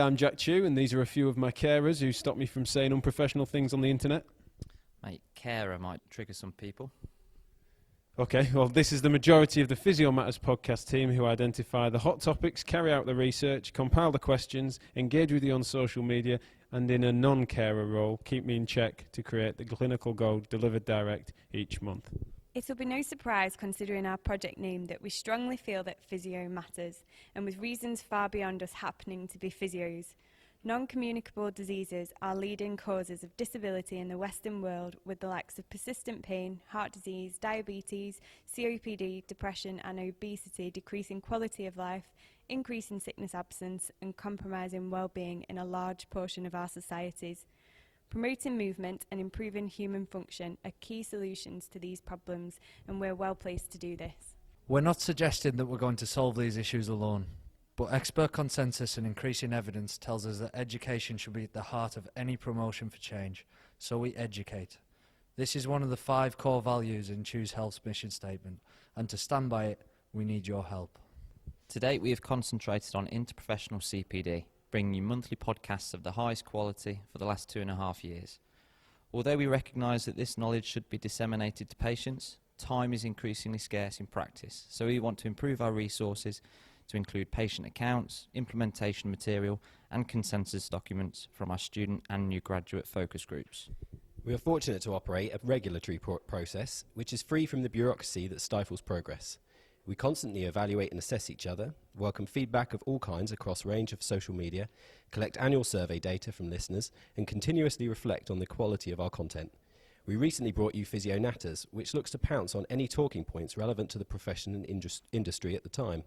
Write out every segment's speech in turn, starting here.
I'm Jack Chew, and these are a few of my carers who stop me from saying unprofessional things on the internet. Mate, carer might trigger some people. Okay, well, this is the majority of the Physio Matters podcast team who identify the hot topics, carry out the research, compile the questions, engage with you on social media, and in a non-carer role, keep me in check to create the clinical gold delivered direct each month. It will be no surprise, considering our project name, that we strongly feel that physio matters, and with reasons far beyond us happening to be physios. Non-communicable diseases are leading causes of disability in the Western world, with the likes of persistent pain, heart disease, diabetes, COPD, depression and obesity decreasing quality of life, increasing sickness absence and compromising well-being in a large portion of our societies. Promoting movement and improving human function are key solutions to these problems, and we're well placed to do this. We're not suggesting that we're going to solve these issues alone, but expert consensus and increasing evidence tells us that education should be at the heart of any promotion for change, so we educate. This is one of the 5 core values in Choose Health's mission statement, and to stand by it, we need your help. To date, we have concentrated on interprofessional CPD, bringing you monthly podcasts of the highest quality for the last 2.5 years. Although we recognise that this knowledge should be disseminated to patients, time is increasingly scarce in practice, so we want to improve our resources to include patient accounts, implementation material and consensus documents from our student and new graduate focus groups. We are fortunate to operate a regulatory process which is free from the bureaucracy that stifles progress. We constantly evaluate and assess each other, welcome feedback of all kinds across a range of social media, collect annual survey data from listeners, and continuously reflect on the quality of our content. We recently brought you Physio Matters, which looks to pounce on any talking points relevant to the profession and industry at the time.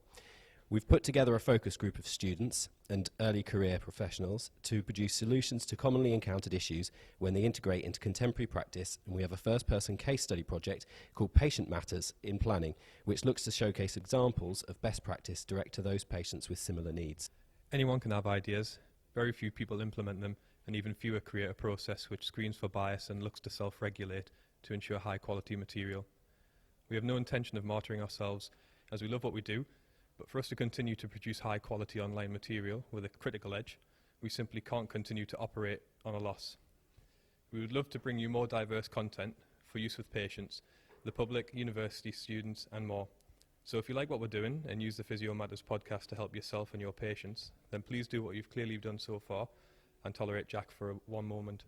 We've put together a focus group of students and early career professionals to produce solutions to commonly encountered issues when they integrate into contemporary practice, and we have a first-person case study project called Patient Matters in planning, which looks to showcase examples of best practice direct to those patients with similar needs. Anyone can have ideas, very few people implement them, and even fewer create a process which screens for bias and looks to self-regulate to ensure high-quality material. We have no intention of martyring ourselves, as we love what we do, but for us to continue to produce high-quality online material with a critical edge, we simply can't continue to operate on a loss. We would love to bring you more diverse content for use with patients, the public, university students and more. So if you like what we're doing and use the Physio Matters podcast to help yourself and your patients, then please do what you've clearly done so far and tolerate Jack for one moment.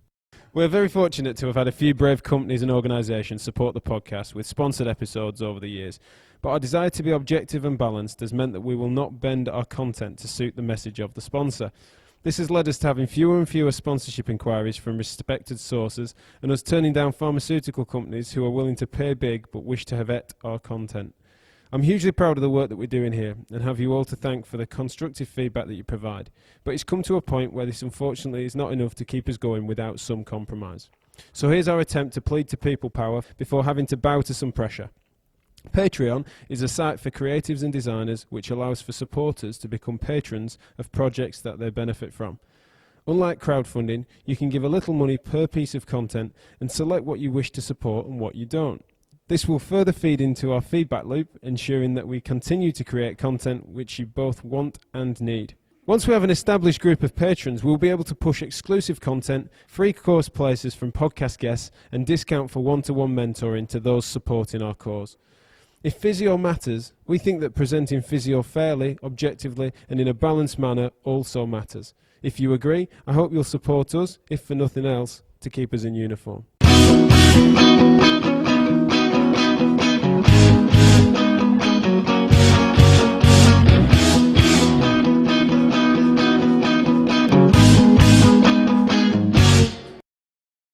We're very fortunate to have had a few brave companies and organisations support the podcast with sponsored episodes over the years, but our desire to be objective and balanced has meant that we will not bend our content to suit the message of the sponsor. This has led us to having fewer and fewer sponsorship inquiries from respected sources, and us turning down pharmaceutical companies who are willing to pay big but wish to have ate our content. I'm hugely proud of the work that we're doing here and have you all to thank for the constructive feedback that you provide. But it's come to a point where this unfortunately is not enough to keep us going without some compromise. So here's our attempt to plead to people power before having to bow to some pressure. Patreon is a site for creatives and designers which allows for supporters to become patrons of projects that they benefit from. Unlike crowdfunding, you can give a little money per piece of content and select what you wish to support and what you don't. This will further feed into our feedback loop, ensuring that we continue to create content which you both want and need. Once we have an established group of patrons, we'll be able to push exclusive content, free course places from podcast guests, and discount for one-to-one mentoring to those supporting our cause. If physio matters, we think that presenting physio fairly, objectively, and in a balanced manner also matters. If you agree, I hope you'll support us, if for nothing else, to keep us in uniform.